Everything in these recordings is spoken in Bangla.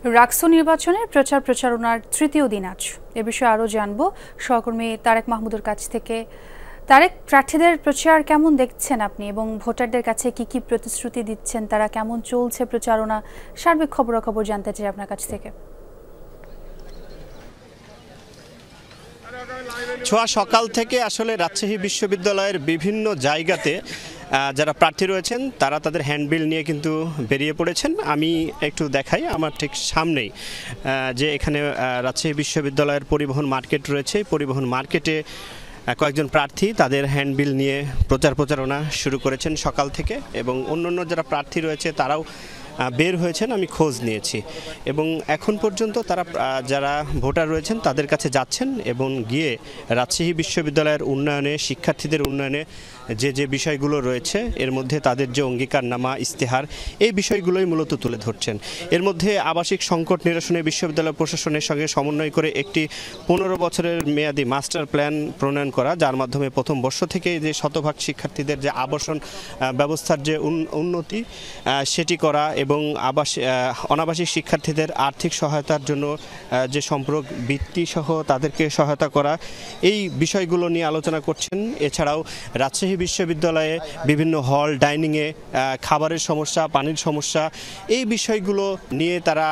রাকসু নির্বাচনের প্রচারণার তৃতীয় দিন আজ। এ বিষয়ে আরও জানব সহকর্মী তারেক মাহমুদের কাছ থেকে। তারেক, প্রার্থীদের প্রচার কেমন দেখছেন আপনি এবং ভোটারদের কাছে কি কি প্রতিশ্রুতি দিচ্ছেন, তারা কেমন চলছে প্রচারণা, সার্বিক খবরাখবর জানতে চাই আপনার কাছ থেকে। ছোঁয়া সকাল থেকে আসলে রাজশাহী বিশ্ববিদ্যালয়ের বিভিন্ন জায়গাতে যারা প্রার্থী রয়েছেন তারা তাদের হ্যান্ডবিল নিয়ে কিন্তু বেরিয়ে পড়েছেন। আমি একটু দেখাই, আমার ঠিক সামনেই যে এখানে রাজশাহী বিশ্ববিদ্যালয়ের পরিবহন মার্কেট রয়েছে। পরিবহন মার্কেটে কয়েকজন প্রার্থী তাদের হ্যান্ডবিল নিয়ে প্রচারণা শুরু করেছেন সকাল থেকে, এবং অন্যান্য যারা প্রার্থী রয়েছে তারাও বের হয়েছেন। আমি খোঁজ নিয়েছি এবং এখন পর্যন্ত তারা যারা ভোটার রয়েছেন তাদের কাছে যাচ্ছেন এবং গিয়ে রাজশাহী বিশ্ববিদ্যালয়ের উন্নয়নে, শিক্ষার্থীদের উন্নয়নে যে বিষয়গুলো রয়েছে এর মধ্যে তাদের যে অঙ্গীকারনামা, ইস্তেহার, এই বিষয়গুলোই মূলত তুলে ধরছেন। এর মধ্যে আবাসিক সংকট নিরসনে বিশ্ববিদ্যালয় প্রশাসনের সঙ্গে সমন্বয় করে একটি 15 বছরের মেয়াদী মাস্টার প্ল্যান প্রণয়ন করা, যার মাধ্যমে প্রথম বর্ষ থেকে যে শতভাগ শিক্ষার্থীদের যে আবাসন ব্যবস্থার যে উন্নতি সেটি করা এবং অনাবাসিক শিক্ষার্থীদের আর্থিক সহায়তার জন্য যে সম্পর্ক বৃত্তি সহ তাদেরকে সহায়তা করা, এই বিষয়গুলো নিয়ে আলোচনা করছেন। এছাড়াও রাজশাহী বিশ্ববিদ্যালয়ে বিভিন্ন হল, ডাইনিংয়ে খাবারের সমস্যা, পানির সমস্যা, এই বিষয়গুলো নিয়ে তারা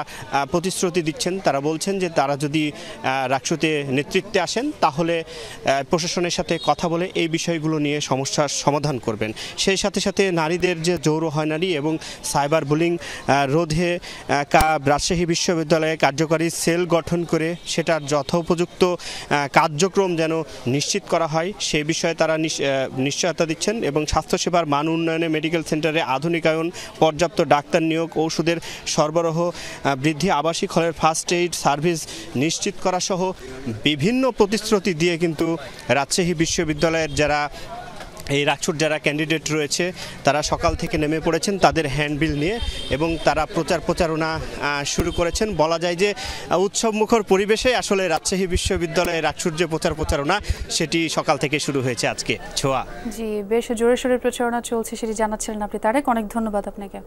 প্রতিশ্রুতি দিচ্ছেন। তারা বলছেন যে তারা যদি রাকসুতে নেতৃত্বে আসেন তাহলে প্রশাসনের সাথে কথা বলে এই বিষয়গুলো নিয়ে সমস্যার সমাধান করবেন। সেই সাথে সাথে নারীদের যে যৌন হয়রানি এবং সাইবার বুলিং রোধে রাজশাহী বিশ্ববিদ্যালয়ে কার্যকরী সেল গঠন করে সেটার যথোপযুক্ত কার্যক্রম যেন নিশ্চিত করা হয় সে বিষয়ে তারা নিশ্চয়তা দিচ্ছেন। এবং স্বাস্থ্যসেবার মান উন্নয়নে মেডিকেল সেন্টারে আধুনিকায়ন, পর্যাপ্ত ডাক্তার নিয়োগ, ওষুধের সরবরাহ বৃদ্ধি, আবাসিক হলের ফার্স্ট এইড সার্ভিস নিশ্চিত করা সহ বিভিন্ন প্রতিশ্রুতি দিয়ে কিন্তু রাজশাহী বিশ্ববিদ্যালয়ের এই রাকসুর যারা ক্যান্ডিডেট রয়েছে তারা সকাল থেকে নেমে পড়েছেন তাদের হ্যান্ডবিল নিয়ে এবং তারা প্রচারণা শুরু করেছেন। বলা যায় যে উৎসবমুখর পরিবেশে আসলে রাজশাহী বিশ্ববিদ্যালয়ের রাকসুর যে প্রচারণা সেটি সকাল থেকে শুরু হয়েছে আজকে। ছোঁয়া, জি, বেশ জোরে সোরে প্রচারণা চলছে সেটি জানাচ্ছিলেন আপনি তারেক। অনেক ধন্যবাদ আপনাকে।